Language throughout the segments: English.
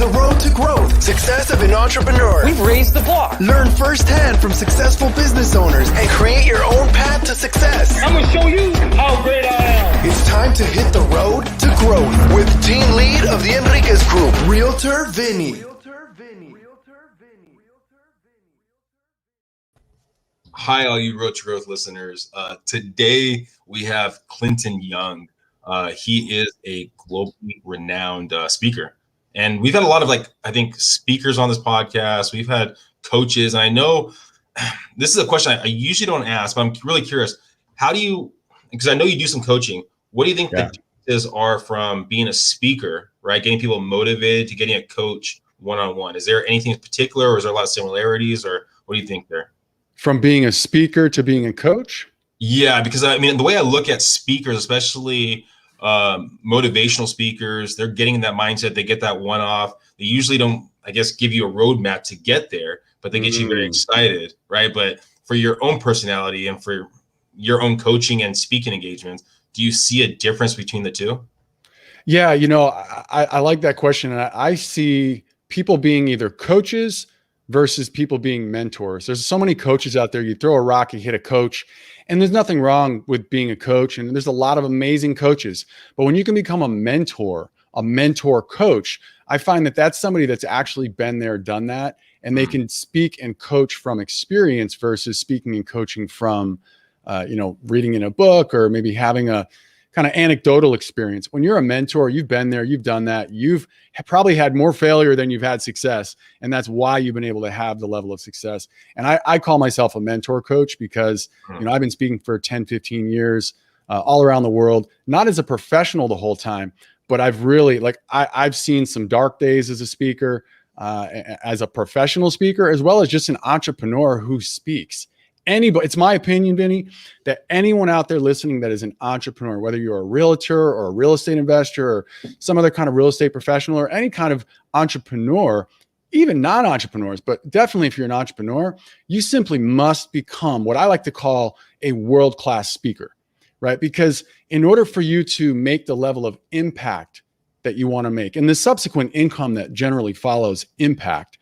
the road to growth, success of an entrepreneur. We've raised the bar. Learn firsthand from successful business owners and create your own path to success. I'm going to show you how great I am. It's time to hit the road to growth with team lead of the Enriquez Group, Realtor Vinny. Hi, all you Road to Growth listeners. Today we have Clinton Young. He is a globally renowned speaker. And we've had a lot of, I think, speakers on this podcast. We've had coaches. And I know this is a question I usually don't ask, but I'm really curious. How do you, because I know you do some coaching, what do you think the differences are from being a speaker, right? Getting people motivated to getting a coach one-on-one. Is there anything in particular, or is there a lot of similarities, or what do you think there? From being a speaker to being a coach? Yeah, because I mean, the way I look at speakers, especially motivational speakers, they're getting in that mindset. They get that one-off. They usually don't, I guess, give you a roadmap to get there, but they get you very excited, right? But for your own personality and for your own coaching and speaking engagements, do you see a difference between the two? Yeah, I like that question. And I see people being either coaches versus people being mentors. There's so many coaches out there. You throw a rock, you hit a coach, and there's nothing wrong with being a coach. And there's a lot of amazing coaches. But when you can become a mentor coach, I find that that's somebody that's actually been there, done that, and they can speak and coach from experience versus speaking and coaching from, reading in a book or maybe having a kind of anecdotal experience. When you're a mentor, you've been there, you've done that, you've probably had more failure than you've had success. And that's why you've been able to have the level of success. And I call myself a mentor coach because, I've been speaking for 10, 15 years all around the world, not as a professional the whole time, but I've really I've seen some dark days as a speaker, as a professional speaker, as well as just an entrepreneur who speaks. Anybody, it's my opinion, Vinny, that anyone out there listening that is an entrepreneur, whether you're a realtor or a real estate investor or some other kind of real estate professional or any kind of entrepreneur, even non-entrepreneurs, but definitely if you're an entrepreneur, you simply must become what I like to call a world-class speaker, right? Because in order for you to make the level of impact that you want to make and the subsequent income that generally follows impact,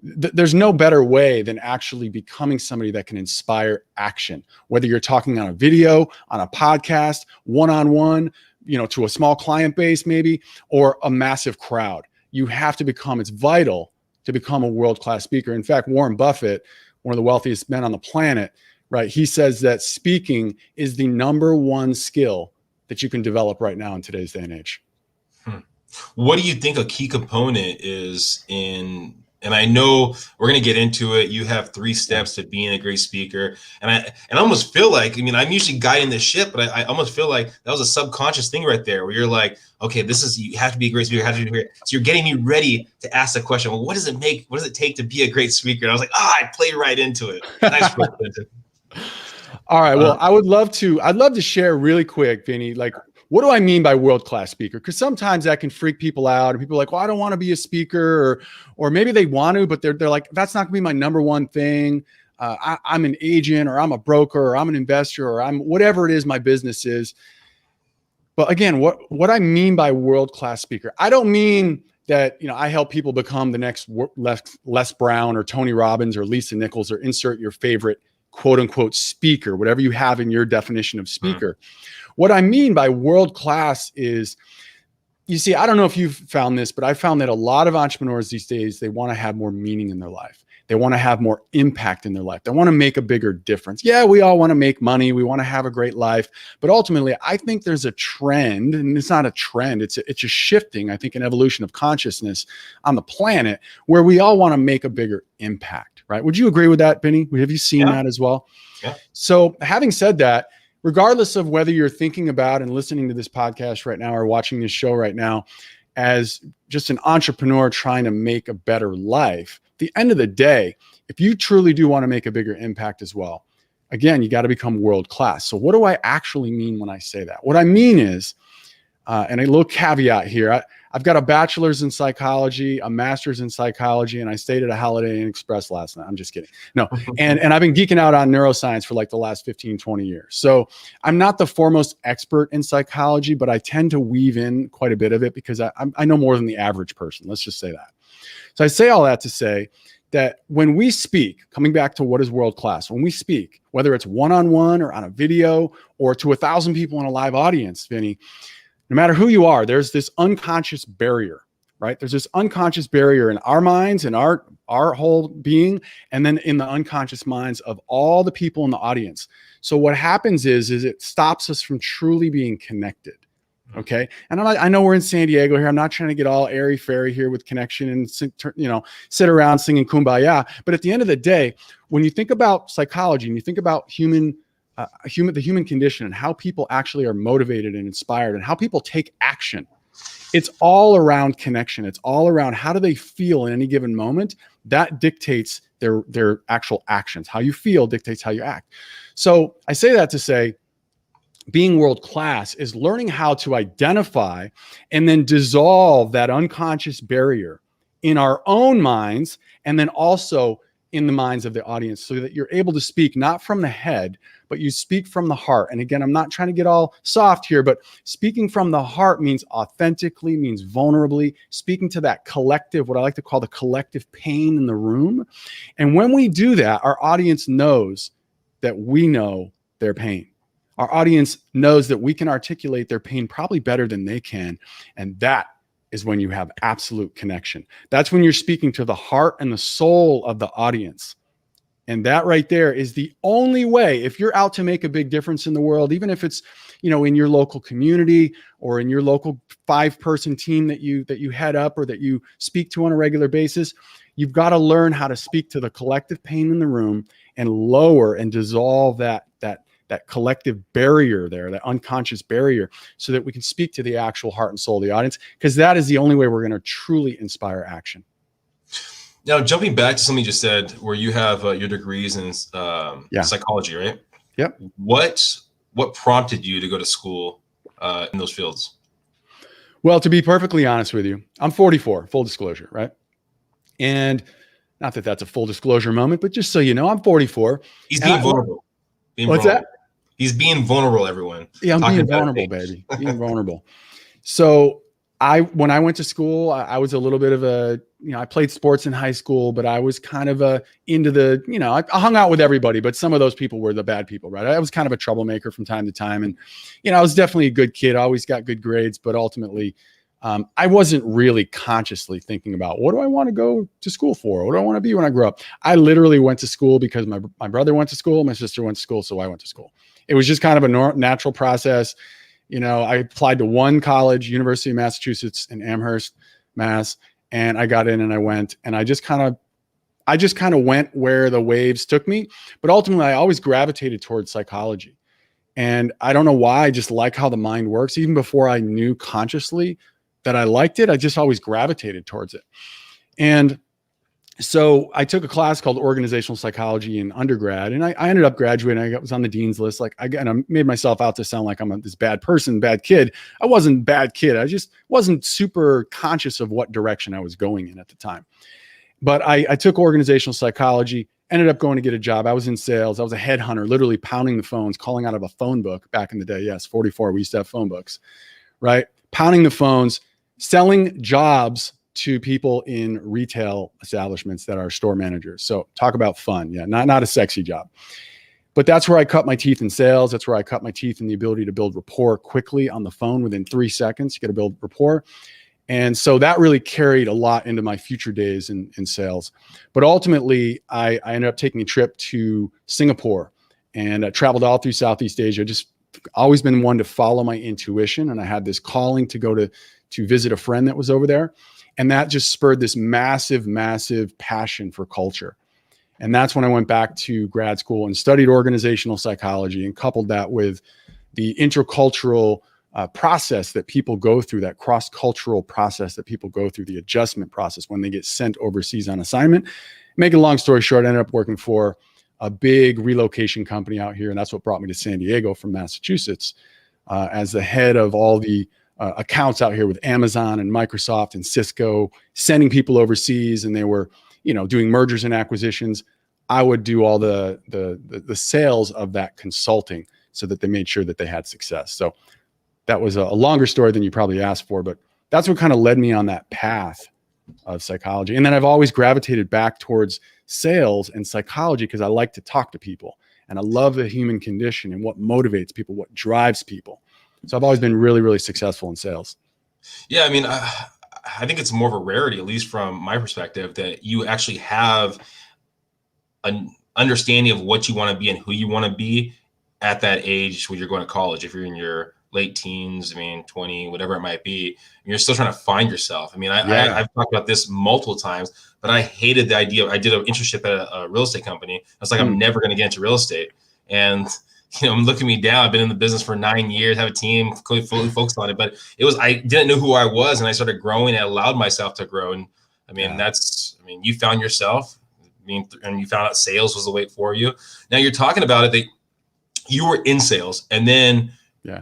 there's no better way than actually becoming somebody that can inspire action, whether you're talking on a video, on a podcast, one-on-one, to a small client base maybe, or a massive crowd. You have to become, it's vital to become a world-class speaker. In fact, Warren Buffett, one of the wealthiest men on the planet, right? He says that speaking is the number one skill that you can develop right now in today's day and age. What do you think a key component is in, and I know we're going to get into it. You have 3 steps to being a great speaker. And I almost feel like, I'm usually guiding this ship, but I almost feel like that was a subconscious thing right there where you're like, okay, you have to be a great speaker. You have to be great. So you're getting me ready to ask the question. Well, what does it take to be a great speaker? And I was like, I played right into it. Nice. All right. Well, I'd love to share really quick, Vinny, what do I mean by world-class speaker? Because sometimes that can freak people out, and people are like, well, I don't want to be a speaker, or maybe they want to, but they're like, that's not gonna be my number one thing. I'm an agent, or I'm a broker, or I'm an investor, or I'm whatever it is my business is. But again, what I mean by world-class speaker, I don't mean that, I help people become the next Les Brown or Tony Robbins or Lisa Nichols, or insert your favorite quote unquote speaker, whatever you have in your definition of speaker. What I mean by world-class is, you see, I don't know if you've found this, but I found that a lot of entrepreneurs these days, they want to have more meaning in their life. They want to have more impact in their life. They want to make a bigger difference. Yeah, we all want to make money. We want to have a great life. But ultimately, I think there's a trend, and it's not a trend. It's a shifting, I think, an evolution of consciousness on the planet where we all want to make a bigger impact, right? Would you agree with that, Benny? Have you seen that as well? Yeah. So having said that, regardless of whether you're thinking about and listening to this podcast right now or watching this show right now as just an entrepreneur trying to make a better life, at the end of the day, if you truly do want to make a bigger impact as well, again, you got to become world-class. So what do I actually mean when I say that? What I mean is, and a little caveat here, I've got a bachelor's in psychology, a master's in psychology, and I stayed at a Holiday Inn Express last night. I'm just kidding. No. And I've been geeking out on neuroscience for like the last 15, 20 years. So I'm not the foremost expert in psychology, but I tend to weave in quite a bit of it because I know more than the average person. Let's just say that. So I say all that to say that when we speak, coming back to what is world class, when we speak, whether it's one-on-one or on a video or to 1,000 people in a live audience, Vinny, no matter who you are, there's this unconscious barrier, right? There's this unconscious barrier in our minds and our whole being, and then in the unconscious minds of all the people in the audience. So what happens is it stops us from truly being connected. Okay. And I know we're in San Diego here. I'm not trying to get all airy fairy here with connection and, sit around singing Kumbaya. But at the end of the day, when you think about psychology and you think about the human condition and how people actually are motivated and inspired and how people take action, it's all around connection. It's all around how do they feel in any given moment. That dictates their actual actions. How you feel dictates how you act. So I say that to say, being world class is learning how to identify and then dissolve that unconscious barrier in our own minds and then also in the minds of the audience so that you're able to speak not from the head, but you speak from the heart. And again, I'm not trying to get all soft here, but speaking from the heart means authentically, means vulnerably, speaking to that collective, what I like to call the collective pain in the room. And when we do that, our audience knows that we know their pain. Our audience knows that we can articulate their pain probably better than they can. And that is when you have absolute connection. That's when you're speaking to the heart and the soul of the audience. And that right there is the only way, if you're out to make a big difference in the world, even if it's, in your local community or in your local 5-person team that you head up or that you speak to on a regular basis, you've got to learn how to speak to the collective pain in the room and lower and dissolve that collective barrier there, that unconscious barrier, so that we can speak to the actual heart and soul of the audience, because that is the only way we're going to truly inspire action. Now, jumping back to something you just said, where you have your degrees in psychology, right? Yep. What prompted you to go to school in those fields? Well, to be perfectly honest with you, I'm 44, full disclosure, right? And not that that's a full disclosure moment, but just so you know, I'm 44. He's being vulnerable. What's that? He's being vulnerable, everyone. Yeah, I'm being vulnerable, baby. Being vulnerable. So when I went to school, I was a little bit of I played sports in high school, but I was kind of into the, I hung out with everybody, but some of those people were the bad people, right? I was kind of a troublemaker from time to time. And, I was definitely a good kid. I always got good grades, but ultimately, I wasn't really consciously thinking about what do I want to go to school for? What do I want to be when I grow up? I literally went to school because my brother went to school, my sister went to school, so I went to school. It was just kind of a natural process. I applied to one college, University of Massachusetts in Amherst, Mass, and I got in and I went, and I just kind of went where the waves took me. But ultimately, I always gravitated towards psychology. And I don't know why, I just like how the mind works. Even before I knew consciously that I liked it, I just always gravitated towards it. And so I took a class called organizational psychology in undergrad, and I ended up graduating. I was on the dean's list. I made myself out to sound like I'm this bad person, bad kid. I wasn't a bad kid. I just wasn't super conscious of what direction I was going in at the time. But I took organizational psychology, ended up going to get a job. I was in sales. I was a headhunter, literally pounding the phones, calling out of a phone book back in the day. Yes, 44, we used to have phone books, right? Pounding the phones, selling jobs to people in retail establishments that are store managers. So talk about fun. Yeah, not a sexy job. But that's where I cut my teeth in sales. That's where I cut my teeth in the ability to build rapport quickly on the phone within 3 seconds. You got to build rapport. And so that really carried a lot into my future days in sales. But ultimately, I ended up taking a trip to Singapore and traveled all through Southeast Asia. Just always been one to follow my intuition. And I had this calling to go to visit a friend that was over there. And that just spurred this massive, massive passion for culture. And that's when I went back to grad school and studied organizational psychology and coupled that with the intercultural process that people go through, that cross-cultural process that people go through, the adjustment process when they get sent overseas on assignment. Making a long story short, I ended up working for a big relocation company out here. And that's what brought me to San Diego from Massachusetts as the head of all the accounts out here with Amazon and Microsoft and Cisco, sending people overseas, and they were, doing mergers and acquisitions. I would do all the sales of that consulting so that they made sure that they had success. So that was a longer story than you probably asked for, but that's what kind of led me on that path of psychology. And then I've always gravitated back towards sales and psychology because I like to talk to people and I love the human condition and what motivates people, what drives people. So I've always been really, really successful in sales. Yeah, I mean, I think it's more of a rarity, at least from my perspective, that you actually have an understanding of what you want to be and who you want to be at that age when you're going to college. If you're in your late teens, 20, whatever it might be, and you're still trying to find yourself. I've talked about this multiple times, but I hated the idea. I did an internship at a real estate company. I was like, I'm never going to get into real estate. And look at me now. I've been in the business for 9 years, have a team fully focused on it. But I didn't know who I was, and I started growing and allowed myself to grow. And you found yourself. And you found out sales was the way for you. Now you're talking about it that you were in sales, and then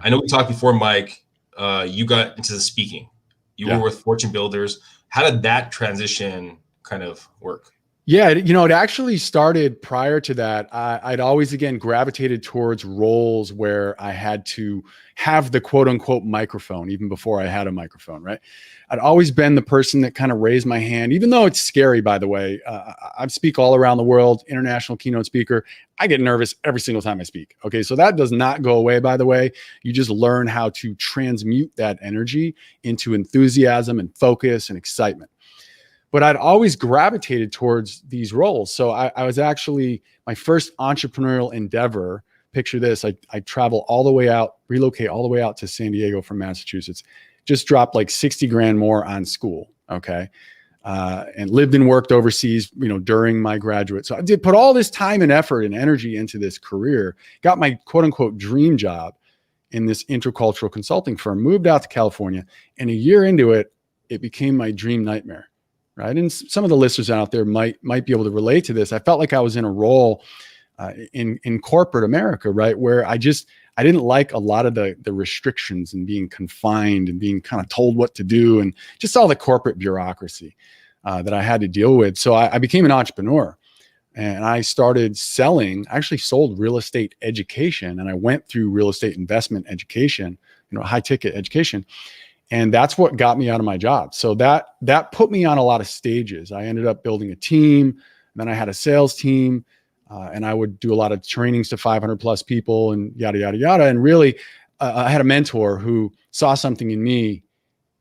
I know we talked before, Mike. You got into the speaking. You were with Fortune Builders. How did that transition kind of work? Yeah, it actually started prior to that. I'd always, again, gravitated towards roles where I had to have the quote unquote microphone, even before I had a microphone, right? I'd always been the person that kind of raised my hand, even though it's scary, by the way. I speak all around the world, international keynote speaker. I get nervous every single time I speak. Okay, so that does not go away, by the way. You just learn how to transmute that energy into enthusiasm and focus and excitement. But I'd always gravitated towards these roles. So I was actually, my first entrepreneurial endeavor, picture this, I travel all the way out, relocate all the way out to San Diego from Massachusetts, just dropped like 60 grand more on school, okay? And lived and worked overseas, during my graduate. So I did put all this time and effort and energy into this career, got my quote unquote dream job in this intercultural consulting firm, moved out to California, and a year into it, it became my dream nightmare. Right. And some of the listeners out there might be able to relate to this. I felt like I was in a role in corporate America, right, where I didn't like a lot of the restrictions and being confined and being kind of told what to do and just all the corporate bureaucracy that I had to deal with. So I became an entrepreneur and I started selling, actually sold real estate education, and I went through real estate investment education, high ticket education. And that's what got me out of my job. So that put me on a lot of stages. I ended up building a team. Then I had a sales team, and I would do a lot of trainings to 500 plus people and yada, yada, yada. And really, I had a mentor who saw something in me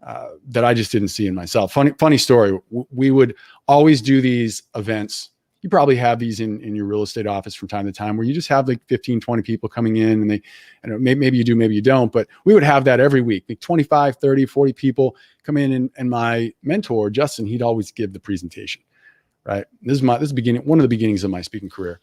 that I just didn't see in myself. Funny story. We would always do these events. You probably have these in your real estate office from time to time where you just have like 15, 20 people coming in and maybe you do, maybe you don't, but we would have that every week, like 25, 30, 40 people come in and my mentor, Justin, he'd always give the presentation, right? This is beginning, one of the beginnings of my speaking career.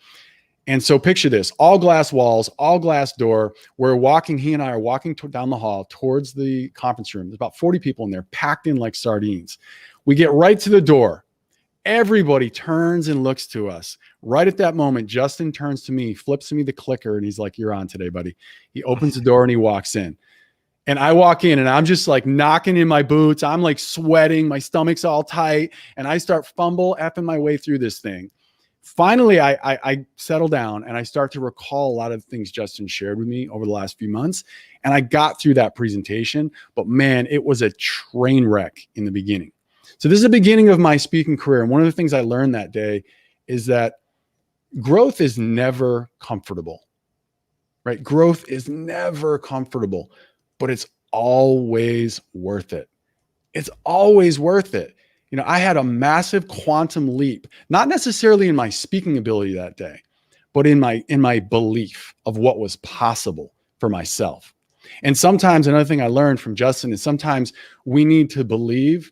And so picture this, all glass walls, all glass door. He and I are walking down the hall towards the conference room. There's about 40 people in there packed in like sardines. We get right to the door. Everybody turns and looks to us. Right at that moment, Justin turns to me, flips me the clicker, and he's like, "You're on today, buddy." He opens the door and he walks in. And I walk in and I'm just like knocking in my boots. I'm like sweating. My stomach's all tight. And I start effing my way through this thing. Finally, I settle down and I start to recall a lot of the things Justin shared with me over the last few months. And I got through that presentation. But man, it was a train wreck in the beginning. So this is the beginning of my speaking career. And one of the things I learned that day is that growth is never comfortable, right? Growth is never comfortable, but it's always worth it. It's always worth it. I had a massive quantum leap, not necessarily in my speaking ability that day, but in my belief of what was possible for myself. And sometimes another thing I learned from Justin is sometimes we need to believe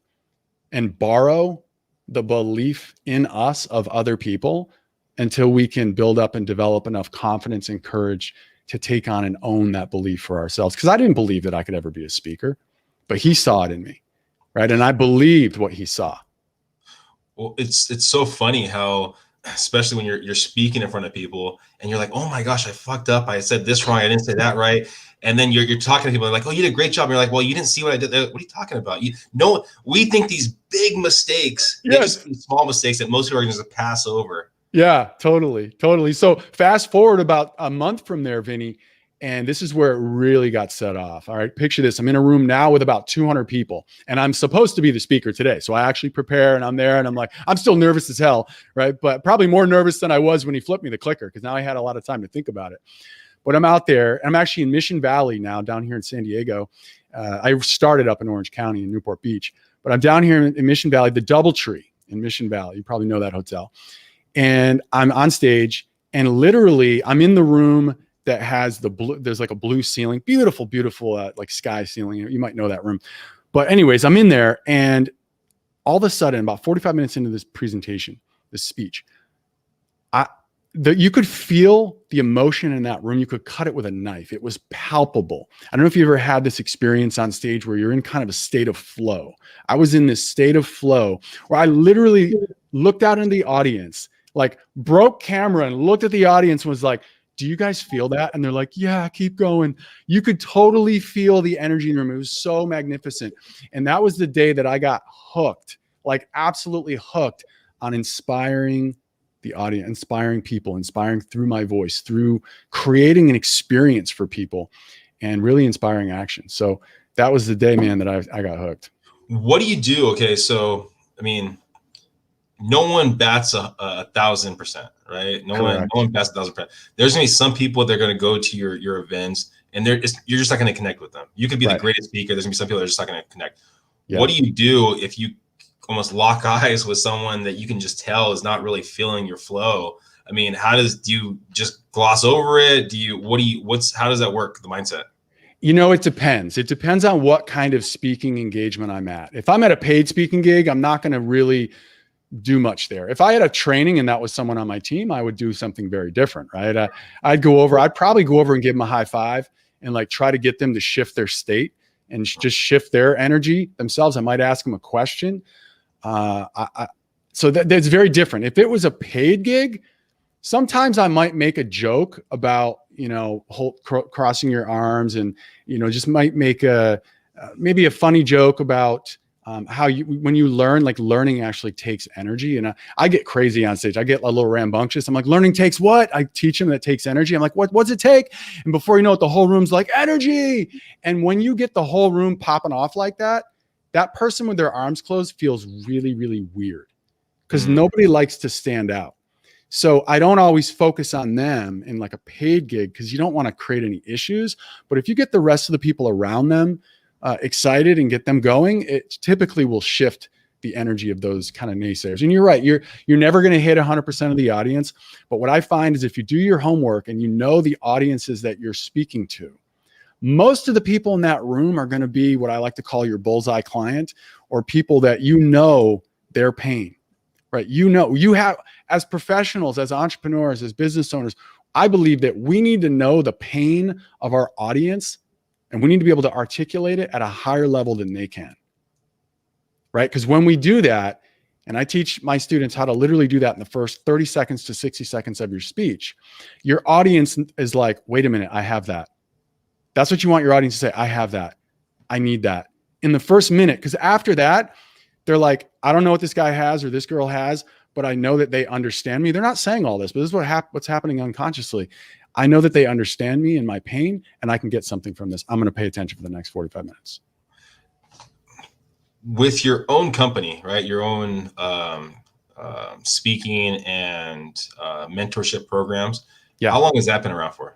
and borrow the belief in us of other people until we can build up and develop enough confidence and courage to take on and own that belief for ourselves. Because I didn't believe that I could ever be a speaker, but he saw it in me, right? And I believed what he saw. Well, it's so funny how, especially when you're speaking in front of people and you're like, "Oh my gosh, I fucked up. I said this wrong. I didn't say that right." And then you're talking to people like, oh, you did a great job. And you're like, well, you didn't see what I did. What are you talking about? We think these big mistakes, they just be small mistakes that most organizations pass over. Yeah, totally. So fast forward about a month from there, Vinny, and this is where it really got set off. All right, picture this. I'm in a room now with about 200 people, and I'm supposed to be the speaker today. So I actually prepare, and I'm there, and I'm like, I'm still nervous as hell, right? But probably more nervous than I was when he flipped me the clicker, because now I had a lot of time to think about it. But I'm out there. I'm actually in Mission Valley now, down here in San Diego. I started up in Orange County in Newport Beach, but I'm down here in Mission Valley, the DoubleTree in Mission Valley. You probably know that hotel. And I'm on stage, and literally I'm in the room that has the blue, there's like a blue ceiling, beautiful, like sky ceiling. You might know that room. But anyways, I'm in there, and all of a sudden, about 45 minutes into this presentation, this speech, you could feel the emotion in that room. You could cut it with a knife. It was palpable. I don't know if you ever had this experience on stage where you're in kind of a state of flow. I was in this state of flow where I literally looked out into the audience, like broke camera and looked at the audience and was like, do you guys feel that? And they're like, yeah, keep going. You could totally feel the energy in the room. It was so magnificent. And that was the day that I got hooked, like absolutely hooked on inspiring the audience, inspiring people, inspiring through my voice, through creating an experience for people and really inspiring action. So that was the day, man, that I got hooked. What do you do? Okay. So, I mean, no one bats 1,000%, right? No one bats 1,000%. There's gonna be some people that are gonna go to your events, and you're just not gonna connect with them. You could be the greatest speaker. There's gonna be some people that are just not gonna connect. Yeah. What do you do if you almost lock eyes with someone that you can just tell is not really feeling your flow? I mean, do you just gloss over it? How does that work? The mindset? It depends. It depends on what kind of speaking engagement I'm at. If I'm at a paid speaking gig, I'm not going to really do much there. If I had a training and that was someone on my team, I would do something very different, right? I'd probably go over and give them a high five and like try to get them to shift their state and just shift their energy themselves. I might ask them a question. So that's very different. If it was a paid gig, sometimes I might make a joke about, crossing your arms and, just might make maybe a funny joke about how when you learn, like learning actually takes energy. And I get crazy on stage. I get a little rambunctious. I'm like, learning takes what? I teach them that it takes energy. I'm like, what's it take? And before you know it, the whole room's like energy. And when you get the whole room popping off like that, that person with their arms closed feels really, really weird because nobody likes to stand out. So I don't always focus on them in like a paid gig because you don't want to create any issues. But if you get the rest of the people around them excited and get them going, it typically will shift the energy of those kind of naysayers. And you're right, you're never going to hit 100% of the audience. But what I find is if you do your homework and you know the audiences that you're speaking to, most of the people in that room are going to be what I like to call your bullseye client, or people that their pain, right? You have, as professionals, as entrepreneurs, as business owners, I believe that we need to know the pain of our audience, and we need to be able to articulate it at a higher level than they can, right? Because when we do that, and I teach my students how to literally do that in the first 30 seconds to 60 seconds of your speech, your audience is like, wait a minute, I have that. That's what you want your audience to say. I have that. I need that in the first minute. Because after that, they're like, I don't know what this guy has or this girl has, but I know that they understand me. They're not saying all this, but this is what's happening unconsciously. I know that they understand me and my pain, and I can get something from this. I'm going to pay attention for the next 45 minutes. With your own company, right? Your own speaking and mentorship programs. Yeah. How long has that been around for?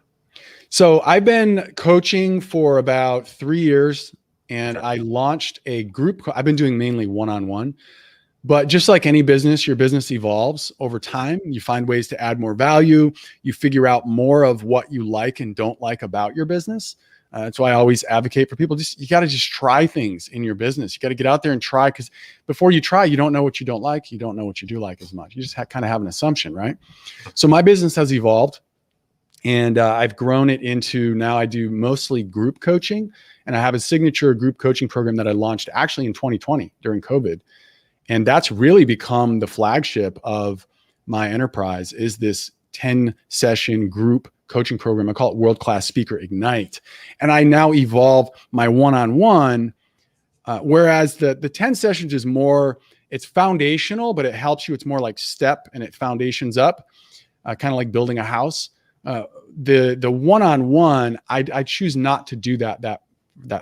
So I've been coaching for about 3 years, and I launched a group. I've been doing mainly one-on-one, but just like any business, your business evolves over time. You find ways to add more value. You figure out more of what you like and don't like about your business. That's why I always advocate for people. You got to just try things in your business. You got to get out there and try, because before you try, you don't know what you don't like. You don't know what you do like as much. You just kind of have an assumption, right? So my business has evolved. And I've grown it into, now I do mostly group coaching, and I have a signature group coaching program that I launched actually in 2020 during COVID. And that's really become the flagship of my enterprise, is this 10 session group coaching program. I call it World-Class Speaker Ignite. And I now evolve my one-on-one, whereas the 10 sessions is more, it's foundational, but it helps you. It's more like step and it foundations up, kind of like building a house. The one-on-one, I choose not to do that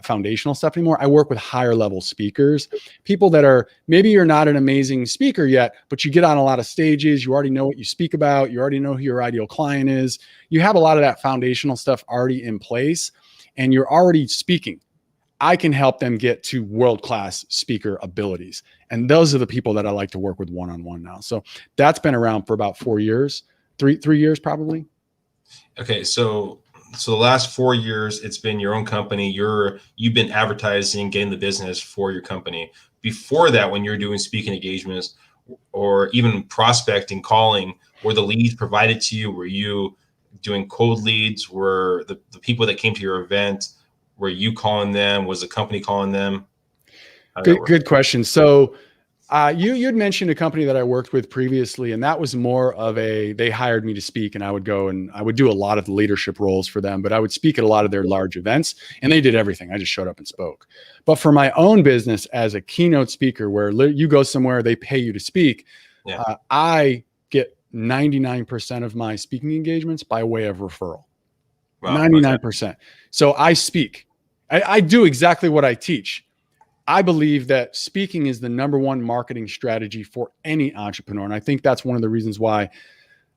foundational stuff anymore. I work with higher level speakers, people that are, maybe you're not an amazing speaker yet, but you get on a lot of stages. You already know what you speak about. You already know who your ideal client is. You have a lot of that foundational stuff already in place and you're already speaking. I can help them get to world-class speaker abilities. And those are the people that I like to work with one-on-one now. So that's been around for about 4 years, three years probably. Okay. So the last 4 years, it's been your own company. You've been advertising, getting the business for your company. Before that, when you're doing speaking engagements or even prospecting, calling, were the leads provided to you? Were you doing cold leads? Were the people that came to your event, were you calling them? Was the company calling them? Good question. So you'd mentioned a company that I worked with previously, and that was more of they hired me to speak, and I would go and I would do a lot of the leadership roles for them, but I would speak at a lot of their large events and they did everything. I just showed up and spoke. But for my own business as a keynote speaker, where you go somewhere, they pay you to speak. Yeah. I get 99% of my speaking engagements by way of referral. Wow, 99%. Okay. So I speak. I do exactly what I teach. I believe that speaking is the number one marketing strategy for any entrepreneur. And I think that's one of the reasons why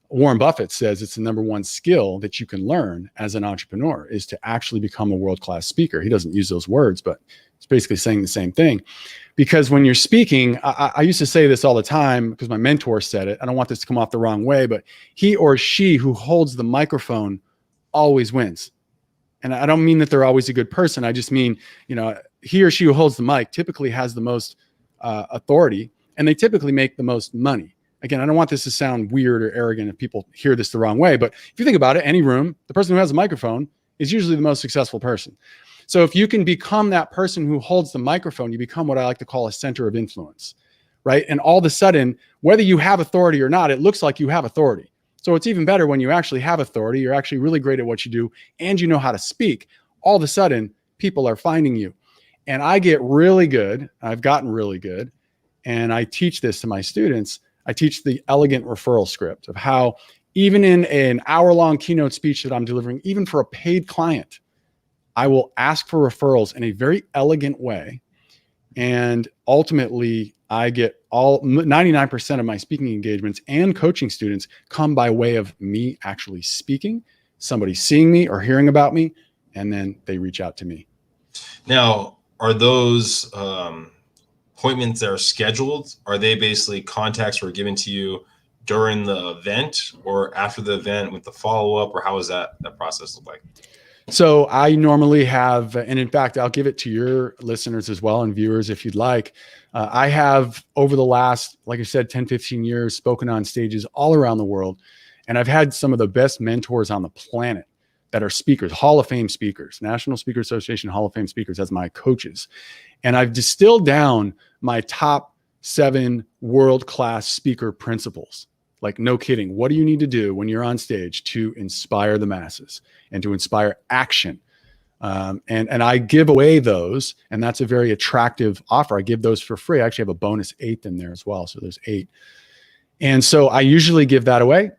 Warren Buffett says it's the number one skill that you can learn as an entrepreneur is to actually become a world-class speaker. He doesn't use those words, but it's basically saying the same thing. Because when you're speaking, I used to say this all the time because my mentor said it. I don't want this to come off the wrong way, but he or she who holds the microphone always wins. And I don't mean that they're always a good person. I just mean, he or she who holds the mic typically has the most authority, and they typically make the most money. Again, I don't want this to sound weird or arrogant if people hear this the wrong way, but if you think about it, any room, the person who has a microphone is usually the most successful person. So if you can become that person who holds the microphone, you become what I like to call a center of influence, right? And all of a sudden, whether you have authority or not, it looks like you have authority. So it's even better when you actually have authority, you're actually really great at what you do, and you know how to speak. All of a sudden, people are finding you. And I get really good. I've gotten really good. And I teach this to my students. I teach the elegant referral script of how even in an hour-long keynote speech that I'm delivering, even for a paid client, I will ask for referrals in a very elegant way. And ultimately, I get 99% of my speaking engagements and coaching students come by way of me actually speaking, somebody seeing me or hearing about me, and then they reach out to me. Now, are those appointments that are scheduled? Are they basically contacts were given to you during the event or after the event with the follow-up, or how does that process look like? So I normally have, and in fact, I'll give it to your listeners as well and viewers if you'd like. I have over the last, like I said, 10, 15 years spoken on stages all around the world. And I've had some of the best mentors on the planet that are speakers, Hall of Fame speakers, National Speaker Association Hall of Fame speakers as my coaches. And I've distilled down my top 7 world-class speaker principles. Like, no kidding. What do you need to do when you're on stage to inspire the masses and to inspire action? And I give away those, and that's a very attractive offer. I give those for free. I actually have a bonus 8th in there as well. So there's 8. And so I usually give that away,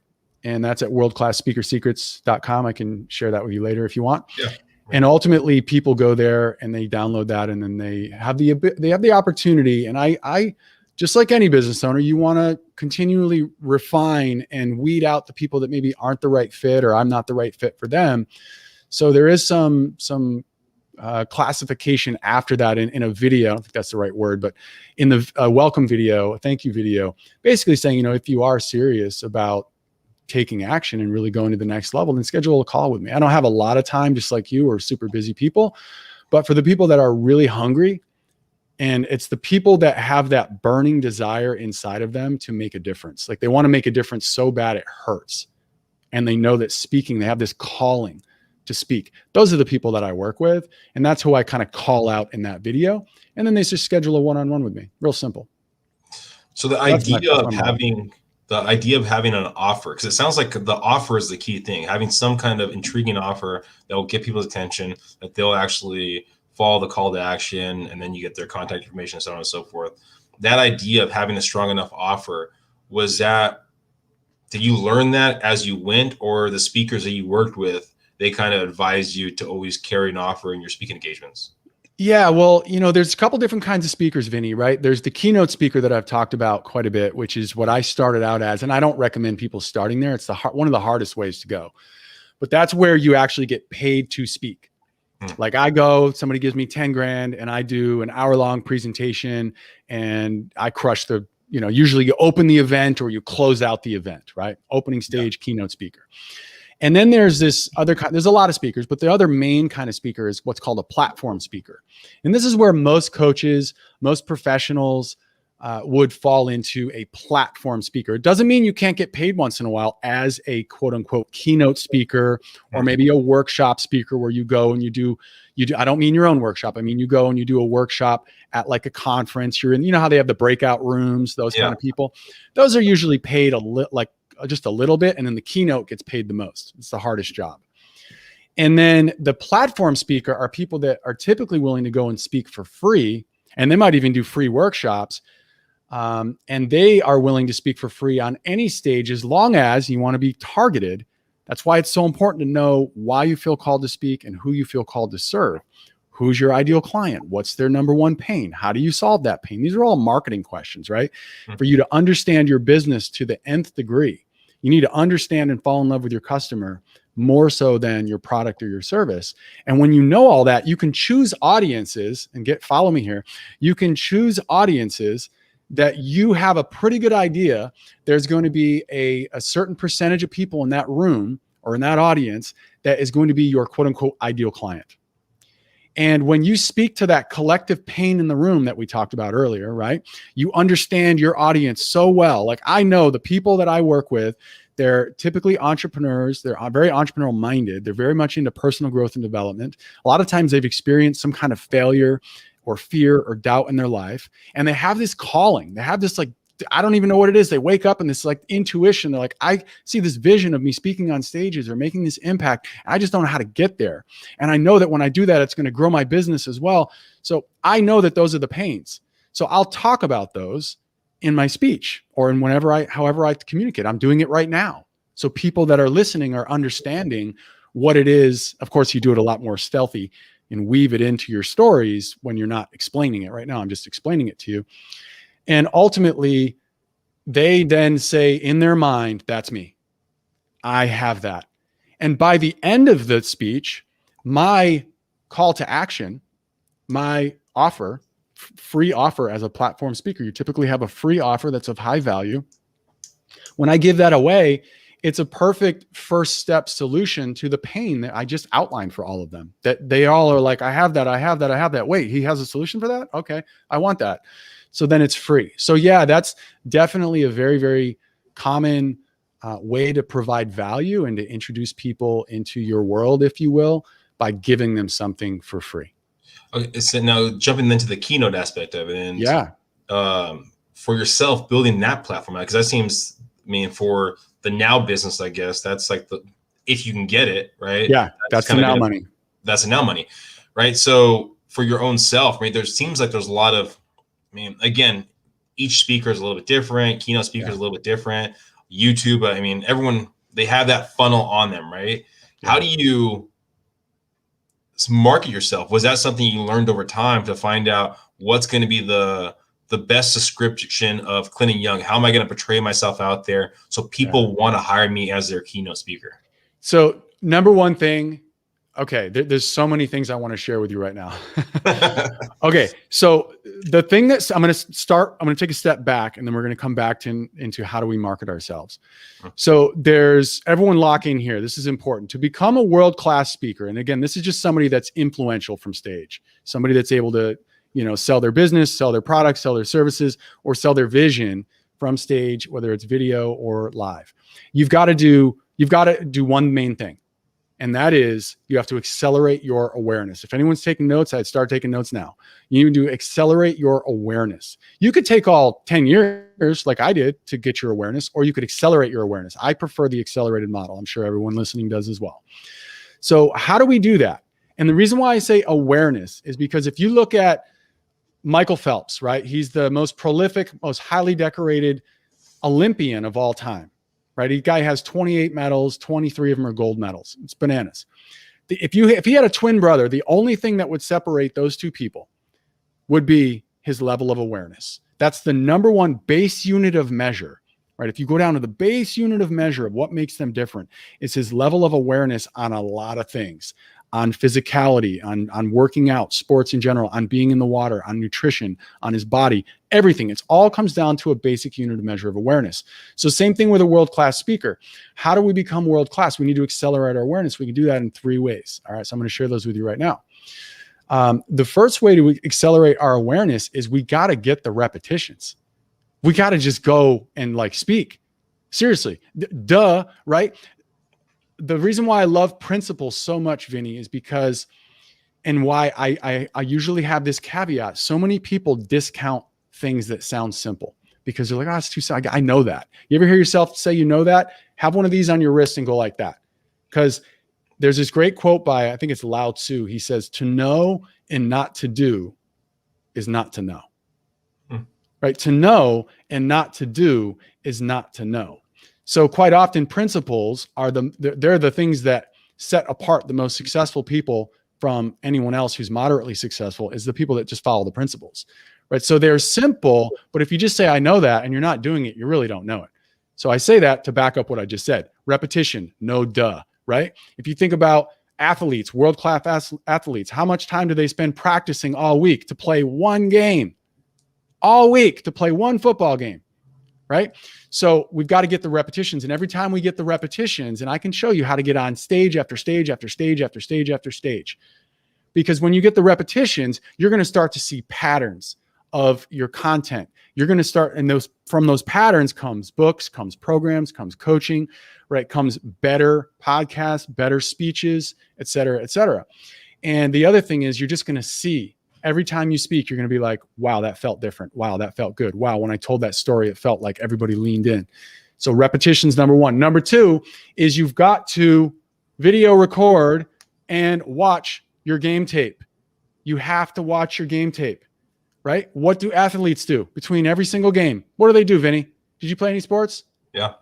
and that's at worldclassspeakersecrets.com. I can share that with you later if you want. Yeah. And ultimately, people go there and they download that, and then they have the opportunity. And I just like any business owner, you want to continually refine and weed out the people that maybe aren't the right fit, or I'm not the right fit for them. So there is some classification after that in a video. I don't think that's the right word, but in the welcome video, a thank you video, basically saying, if you are serious about taking action and really going to the next level, then schedule a call with me. I don't have a lot of time, just like you, or super busy people, but for the people that are really hungry, and it's the people that have that burning desire inside of them to make a difference. Like, they want to make a difference so bad it hurts. And they know that speaking, they have this calling to speak. Those are the people that I work with. And that's who I kind of call out in that video. And then they just schedule a one-on-one with me. Real simple. So the idea of having the idea of having an offer, because it sounds like the offer is the key thing, having some kind of intriguing offer that will get people's attention, that they'll actually follow the call to action, and then you get their contact information, so on and so forth. That idea of having a strong enough offer, did you learn that as you went, or the speakers that you worked with, they kind of advised you to always carry an offer in your speaking engagements? Yeah, well, there's a couple different kinds of speakers, Vinny, right? There's the keynote speaker that I've talked about quite a bit, which is what I started out as, and I don't recommend people starting there. It's one of the hardest ways to go. But that's where you actually get paid to speak. Like somebody gives me 10 grand and I do an hour-long presentation and I crush usually you open the event or you close out the event, right? Opening stage, keynote speaker. And then there's there's a lot of speakers, but the other main kind of speaker is what's called a platform speaker. And this is where most coaches, most professionals would fall into a platform speaker. It doesn't mean you can't get paid once in a while as a quote unquote keynote speaker, or maybe a workshop speaker where you go and you do, I don't mean your own workshop. I mean, you go and you do a workshop at like a conference. You're in, how they have the breakout rooms, those kind of people. Those are usually paid just a little bit, and then the keynote gets paid the most. It's the hardest job. And then the platform speaker are people that are typically willing to go and speak for free, and they might even do free workshops. And they are willing to speak for free on any stage as long as you want to be targeted. That's why it's so important to know why you feel called to speak and who you feel called to serve. Who's your ideal client? What's their number one pain? How do you solve that pain? These are all marketing questions, right? For you to understand your business to the nth degree, you need to understand and fall in love with your customer more so than your product or your service. And when you know all that, you can choose audiences follow me here. You can choose audiences that you have a pretty good idea there's going to be a certain percentage of people in that room or in that audience that is going to be your quote unquote ideal client. And when you speak to that collective pain in the room that we talked about earlier, right? You understand your audience so well. Like I know the people that I work with, they're typically entrepreneurs. They're very entrepreneurial minded. They're very much into personal growth and development. A lot of times they've experienced some kind of failure or fear or doubt in their life. And they have this calling. They have this I don't even know what it is. They wake up and this intuition. They're like, I see this vision of me speaking on stages or making this impact. I just don't know how to get there. And I know that when I do that, it's going to grow my business as well. So I know that those are the pains. So I'll talk about those in my speech or in however I communicate. I'm doing it right now. So people that are listening are understanding what it is. Of course, you do it a lot more stealthy and weave it into your stories when you're not explaining it. Right now, I'm just explaining it to you. And ultimately, they then say in their mind, that's me. I have that. And by the end of the speech, my call to action, my offer, free offer as a platform speaker, you typically have a free offer that's of high value. When I give that away, it's a perfect first step solution to the pain that I just outlined for all of them. That they all are like, I have that. Wait, he has a solution for that? Okay, I want that. So then it's free. So yeah, that's definitely a very, very common way to provide value and to introduce people into your world, if you will, by giving them something for free. Okay, so now jumping into the keynote aspect of it, and for yourself building that platform, because that seems, for the now business, I guess that's if you can get it right. Yeah, that's the now money. That's the now money, right? So for your own self, there seems like there's a lot of, again, each speaker is a little bit different. Keynote speaker is a little bit different. YouTube, everyone, they have that funnel on them, right? Yeah. How do you market yourself? Was that something you learned over time to find out what's going to be the best description of Clinton Young? How am I going to portray myself out there so people want to hire me as their keynote speaker? So number one thing, okay, there's so many things I want to share with you right now. Okay, so the thing that I'm going to take a step back and then we're going to come back into how do we market ourselves. So there's everyone lock in here. This is important. To become a world-class speaker, and again, this is just somebody that's influential from stage, somebody that's able to, sell their business, sell their products, sell their services, or sell their vision from stage, whether it's video or live. You've got to do one main thing. And that is, you have to accelerate your awareness. If anyone's taking notes, I'd start taking notes now. You need to accelerate your awareness. You could take all 10 years like I did to get your awareness, or you could accelerate your awareness. I prefer the accelerated model. I'm sure everyone listening does as well. So how do we do that? And the reason why I say awareness is because if you look at Michael Phelps, right? He's the most prolific, most highly decorated Olympian of all time. Right? The guy has 28 medals, 23 of them are gold medals. It's bananas. If he had a twin brother, the only thing that would separate those two people would be his level of awareness. That's the number one base unit of measure, right? If you go down to the base unit of measure of what makes them different, it's his level of awareness on a lot of things, on physicality, on working out, sports in general, on being in the water, on nutrition, on his body, everything. It all comes down to a basic unit of measure of awareness. So same thing with a world-class speaker. How do we become world-class? We need to accelerate our awareness. We can do that in 3 ways. All right, so I'm going to share those with you right now. The first way to accelerate our awareness is we got to get the repetitions. We got to just go and like speak. Seriously, duh, right? The reason why I love principles so much, Vinny, is because, and why I usually have this caveat. So many people discount things that sound simple because they're like, oh, it's too simple. I know that. You ever hear yourself say, you know that? Have one of these on your wrist and go like that. Because there's this great quote by, I think it's Lao Tzu. He says, to know and not to do is not to know. Right? To know and not to do is not to know. So quite often principles are they're the things that set apart the most successful people from anyone else who's moderately successful, is the people that just follow the principles, right? So they're simple, but if you just say, I know that, and you're not doing it, you really don't know it. So I say that to back up what I just said. Repetition, no duh, right? If you think about athletes, world-class athletes, how much time do they spend practicing all week to play one game? All week to play one football game. Right? So we've got to get the repetitions. And every time we get the repetitions, and I can show you how to get on stage after stage after stage after stage after stage. Because when you get the repetitions, you're going to start to see patterns of your content. You're going to start, and from those patterns comes books, comes programs, comes coaching, right? Comes better podcasts, better speeches, et cetera, et cetera. And the other thing is you're just going to see. Every time you speak, you're going to be like, wow, that felt different. Wow, that felt good. Wow, when I told that story, it felt like everybody leaned in. So repetition's number one. Number two is you've got to video record and watch your game tape. You have to watch your game tape, right? What do athletes do between every single game? What do they do, Vinny? Did you play any sports? Yeah.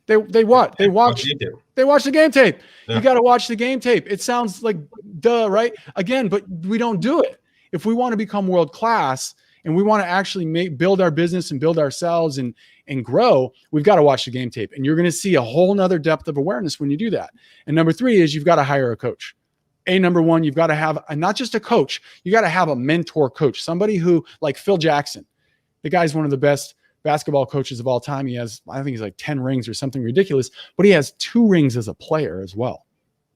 They what? They watch the game tape. Yeah. You got to watch the game tape. It sounds like duh, right? Again, but we don't do it. If we want to become world class and we want to actually build our business and build ourselves and grow, we've got to watch the game tape. And you're going to see a whole nother depth of awareness when you do that. And number 3 is you've got to hire a coach. Number 1, you've got to have not just a coach, you got to have a mentor coach, somebody who, like Phil Jackson, the guy's one of the best basketball coaches of all time. He has, I think he's like 10 rings or something ridiculous, but he has 2 rings as a player as well.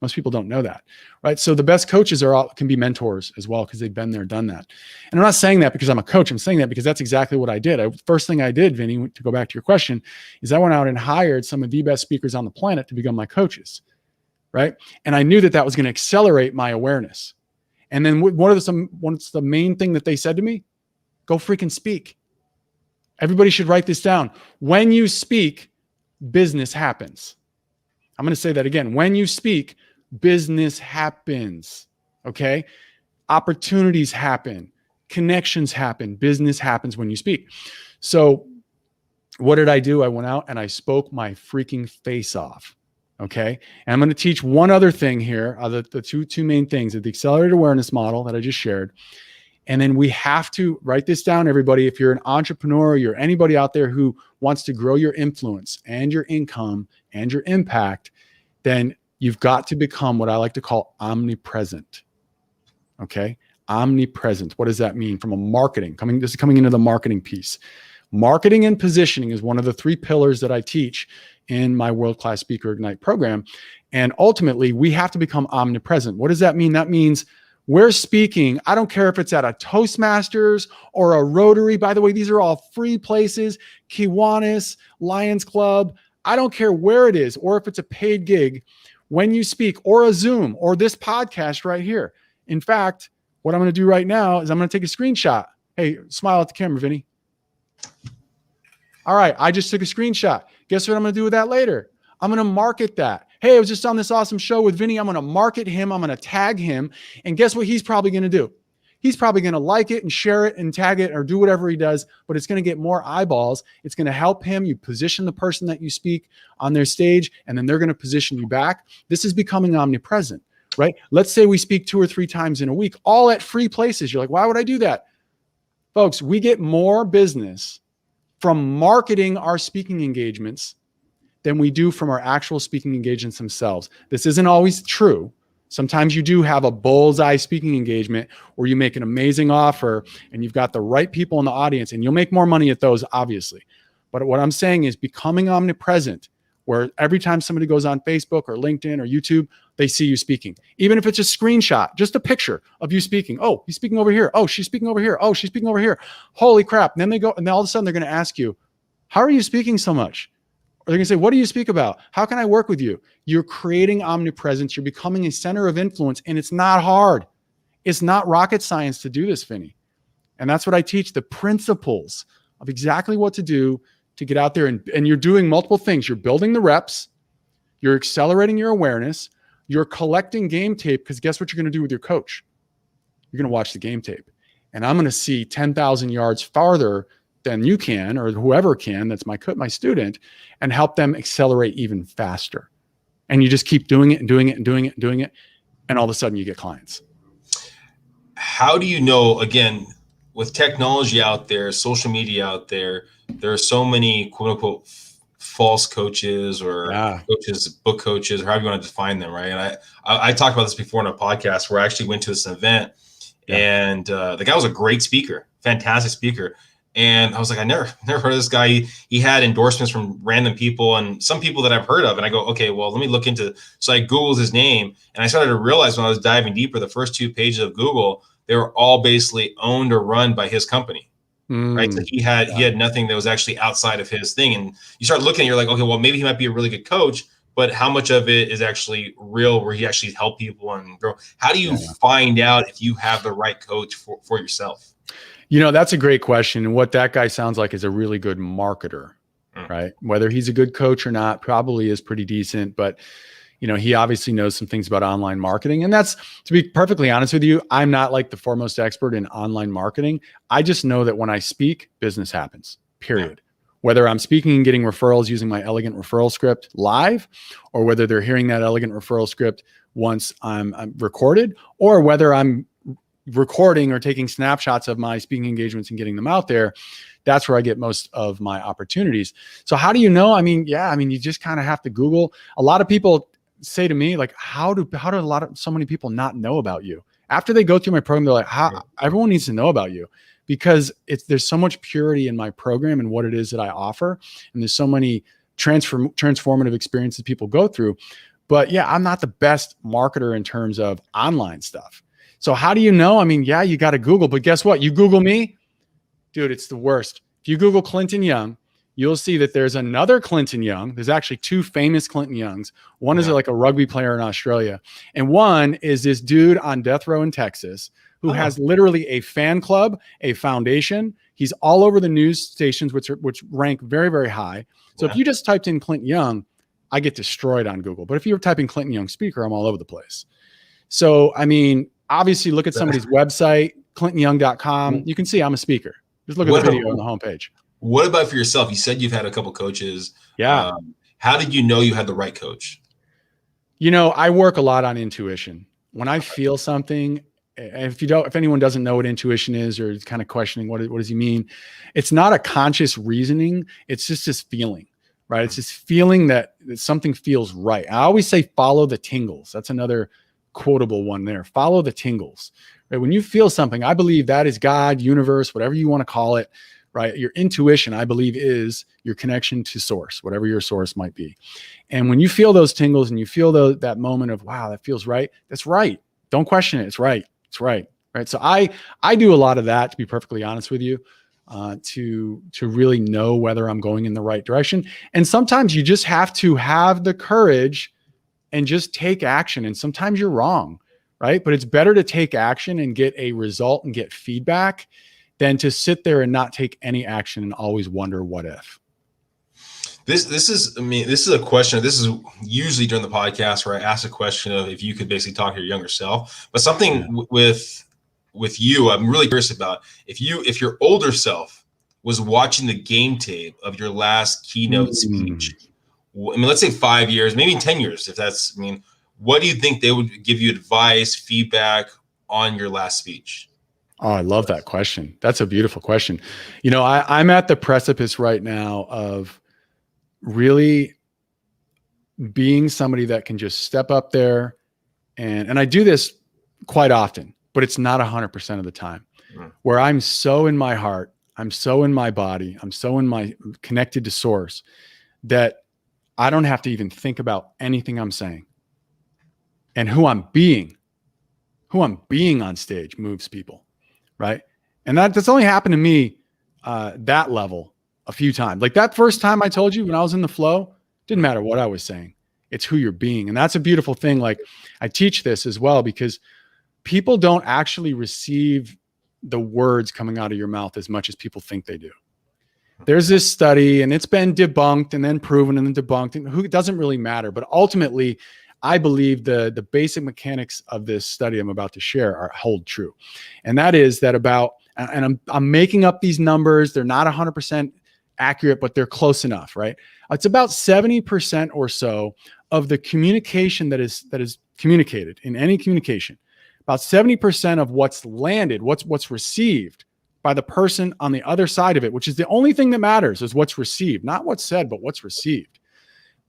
Most people don't know that, right? So the best coaches can be mentors as well because they've been there, done that. And I'm not saying that because I'm a coach. I'm saying that because that's exactly what I did. First thing I did, Vinny, to go back to your question, is I went out and hired some of the best speakers on the planet to become my coaches, right? And I knew that was going to accelerate my awareness. And then what's the main thing that they said to me? Go freaking speak. Everybody should write this down. When you speak, business happens. I'm going to say that again. When you speak, business happens. Okay? Opportunities happen. Connections happen. Business happens when you speak. So what did I do? I went out and I spoke my freaking face off. Okay? And I'm going to teach one other thing here, the two main things, the accelerated awareness model that I just shared. And then we have to write this down, everybody. If you're an entrepreneur, you're anybody out there who wants to grow your influence and your income and your impact, then you've got to become what I like to call omnipresent. Okay? Omnipresent. What does that mean from a marketing? This is coming into the marketing piece. Marketing and positioning is one of the 3 pillars that I teach in my World Class Speaker Ignite program. And ultimately, we have to become omnipresent. What does that mean? That means we're speaking. I don't care if it's at a Toastmasters or a Rotary. By the way, these are all free places. Kiwanis, Lions Club. I don't care where it is or if it's a paid gig. when you speak, or a Zoom, or this podcast right here. In fact, what I'm going to do right now is I'm going to take a screenshot. Hey, smile at the camera, Vinny. All right, I just took a screenshot. Guess what I'm going to do with that later? I'm going to market that. Hey, I was just on this awesome show with Vinny. I'm going to market him. I'm going to tag him. And guess what he's probably going to do? He's probably going to like it and share it and tag it or do whatever he does, but it's going to get more eyeballs. It's going to help him. You position the person that you speak on their stage, and then they're going to position you back. This is becoming omnipresent, right? Let's say we speak 2 or 3 times in a week, all at free places. You're like, why would I do that? Folks, we get more business from marketing our speaking engagements than we do from our actual speaking engagements themselves. This isn't always true. Sometimes you do have a bullseye speaking engagement where you make an amazing offer and you've got the right people in the audience, and you'll make more money at those, obviously. But what I'm saying is becoming omnipresent, where every time somebody goes on Facebook or LinkedIn or YouTube, they see you speaking. Even if it's a screenshot, just a picture of you speaking. Oh, he's speaking over here. Oh, she's speaking over here. Oh, she's speaking over here. Holy crap. And then they go, and then all of a sudden they're going to ask you, how are you speaking so much? Or they're going to say, what do you speak about? How can I work with you? You're creating omnipresence. You're becoming a center of influence, and it's not hard. It's not rocket science to do this, Vinny. And that's what I teach, the principles of exactly what to do to get out there. And you're doing multiple things. You're building the reps. You're accelerating your awareness. You're collecting game tape, because guess what you're going to do with your coach? You're going to watch the game tape. And I'm going to see 10,000 yards farther than you can, or whoever can, that's my student, and help them accelerate even faster. And you just keep doing it and doing it and doing it and doing it. And all of a sudden you get clients. How do you know, again, with technology out there, social media out there, there are so many quote unquote false coaches or coaches, book coaches, or however you want to define them, right? And I talked about this before in a podcast where I actually went to this event, and the guy was a great speaker, fantastic speaker. And I was like, I never heard of this guy. He had endorsements from random people and some people that I've heard of. And I go, okay, well, let me look into. So I Googled his name, and I started to realize when I was diving deeper, the first 2 pages of Google, they were all basically owned or run by his company. Right. So he had nothing that was actually outside of his thing. And you start looking and you're like, okay, well, maybe he might be a really good coach, but how much of it is actually real, where he actually help people and grow? How do you find out if you have the right coach for yourself? You know, that's a great question. And what that guy sounds like is a really good marketer, right? Whether he's a good coach or not, probably is pretty decent, but you know, he obviously knows some things about online marketing. And that's, to be perfectly honest with you, I'm not like the foremost expert in online marketing. I just know that when I speak, business happens, period. Whether I'm speaking and getting referrals using my elegant referral script live, or whether they're hearing that elegant referral script once I'm recorded, or whether I'm recording or taking snapshots of my speaking engagements and getting them out there, that's where I get most of my opportunities. So how do you know? I mean, you just kind of have to Google. A lot of people say to me, like, how do so many people not know about you? After they go through my program, they're like, everyone needs to know about you, because there's so much purity in my program and what it is that I offer. And there's so many transformative experiences people go through. But yeah, I'm not the best marketer in terms of online stuff. So how do you know? I mean, yeah, you got to Google, but guess what? You Google me, dude, it's the worst. If you Google Clinton Young, you'll see that there's another Clinton Young. There's actually 2 famous Clinton Youngs. One is like a rugby player in Australia, and one is this dude on death row in Texas who has literally a fan club, a foundation. He's all over the news stations, which rank very, very high. So if you just typed in Clinton Young, I get destroyed on Google. But if you're typing Clinton Young speaker, I'm all over the place. So, I mean, obviously look at somebody's website, clintonyoung.com. You can see I'm a speaker. Just look at the video on the homepage. What about for yourself? You said you've had a couple coaches. Yeah. How did you know you had the right coach? You know, I work a lot on intuition. When I feel something, if anyone doesn't know what intuition is, or is kind of questioning what does he mean, it's not a conscious reasoning. It's just this feeling, right? It's this feeling that something feels right. I always say, follow the tingles. That's another quotable one there. Follow the tingles, right? When you feel something, I believe that is God, universe, whatever you want to call it, right? Your intuition, I believe, is your connection to source, whatever your source might be. And when you feel those tingles and you feel that moment of, wow, that feels right, that's right. Don't question it. It's right. It's right. Right. So I do a lot of that, to be perfectly honest with you, to really know whether I'm going in the right direction. And sometimes you just have to have the courage and just take action. And sometimes you're wrong, right? But it's better to take action and get a result and get feedback than to sit there and not take any action and always wonder what if. This is a question. This is usually during the podcast where I ask a question of if you could basically talk to your younger self, but something with you, I'm really curious about if your older self was watching the game tape of your last keynote speech. I mean, let's say 5 years, maybe 10 years, if that's, what do you think they would give you advice, feedback on your last speech? Oh, I love that question. That's a beautiful question. I'm at the precipice right now of really being somebody that can just step up there. And I do this quite often, but it's not 100% of the time, where I'm so in my heart, I'm so in my body, I'm so in my connected to source that I don't have to even think about anything I'm saying. And who I'm being on stage moves people, right? And that's only happened to me that level a few times. Like that first time I told you when I was in the flow, didn't matter what I was saying. It's who you're being. And that's a beautiful thing. Like I teach this as well because people don't actually receive the words coming out of your mouth as much as people think they do. There's this study and it's been debunked and then proven and then debunked, and it doesn't really matter. But ultimately, I believe the basic mechanics of this study I'm about to share hold true. And that is that and I'm making up these numbers. They're not 100% accurate, but they're close enough, right? It's about 70% or so of the communication that is communicated in any communication. About 70% of what's landed, what's received by the person on the other side of it, which is the only thing that matters, is what's received, not what's said, but what's received.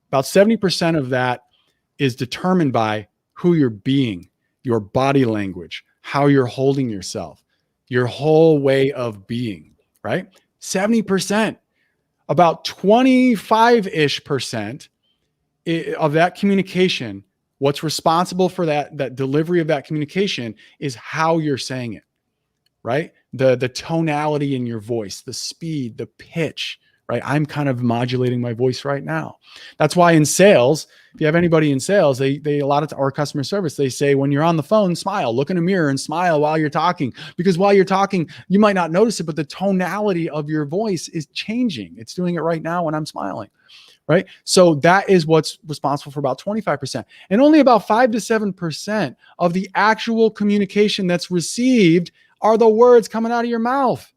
About 70% of that is determined by who you're being, your body language, how you're holding yourself, your whole way of being, right? 70%. About 25-ish% of that communication, what's responsible for that delivery of that communication is how you're saying it, right? The tonality in your voice, the speed, the pitch, right? I'm kind of modulating my voice right now. That's why in sales, if you have anybody in sales, they a lot of our customer service, they say when you're on the phone, smile, look in a mirror and smile while you're talking, because while you're talking, you might not notice it, but the tonality of your voice is changing. It's doing it right now when I'm smiling, right? So that is what's responsible for about 25%. And only about 5 to 7% of the actual communication that's received are the words coming out of your mouth.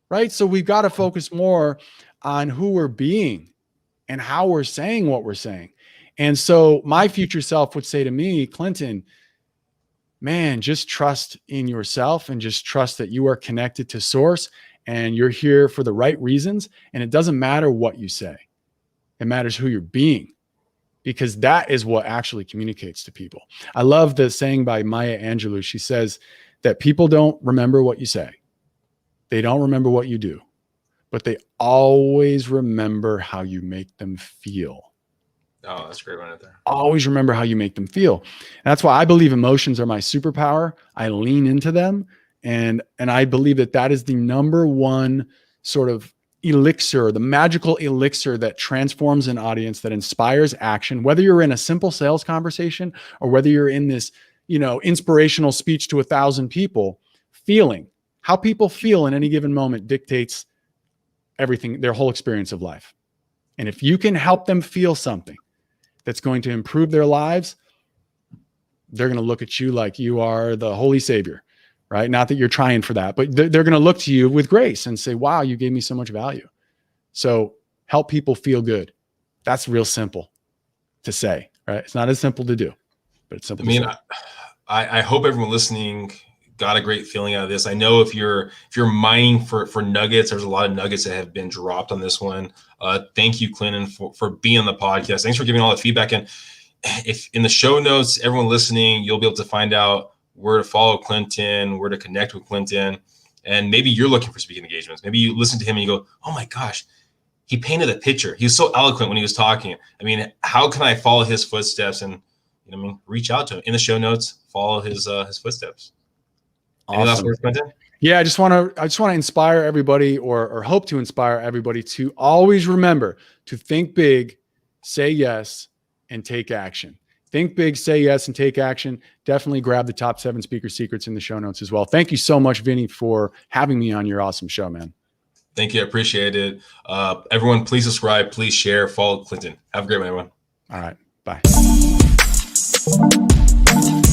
Right? So we've got to focus more on who we're being and how we're saying what we're saying. And so my future self would say to me, Clinton, man, just trust in yourself and just trust that you are connected to source and you're here for the right reasons. And it doesn't matter what you say. It matters who you're being, because that is what actually communicates to people. I love the saying by Maya Angelou. She says that people don't remember what you say. They don't remember what you do, but they always remember how you make them feel. Oh, that's a great one right there. Always remember how you make them feel. And that's why I believe emotions are my superpower. I lean into them. And I believe that is the number one sort of elixir, the magical elixir that transforms an audience, that inspires action, whether you're in a simple sales conversation or whether you're in this, inspirational speech to 1,000 people. Feeling. How people feel in any given moment dictates everything, their whole experience of life. And if you can help them feel something that's going to improve their lives, they're going to look at you like you are the holy savior, right? Not that you're trying for that, but they're going to look to you with grace and say, wow, you gave me so much value. So help people feel good. That's real simple to say, right? It's not as simple to do, but it's simple to say. I hope everyone listening got a great feeling out of this. I know if you're mining for nuggets, there's a lot of nuggets that have been dropped on this one. Thank you, Clinton, for being on the podcast. Thanks for giving all the feedback. And if in the show notes, everyone listening, you'll be able to find out where to follow Clinton, where to connect with Clinton. And maybe you're looking for speaking engagements. Maybe you listen to him and you go, oh my gosh, he painted a picture. He was so eloquent when he was talking. I mean, how can I follow his footsteps? And reach out to him. In the show notes, follow his footsteps. Awesome. Any last words, Clinton? Yeah, I just want to inspire everybody or hope to inspire everybody to always remember to think big, say yes, and take action. Think big, say yes, and take action. Definitely grab the top 7 speaker secrets in the show notes as well. Thank you so much, Vinny, for having me on your awesome show, man. Thank you. I appreciate it. Everyone, please subscribe, please share, follow Clinton. Have a great one, everyone. All right. Bye.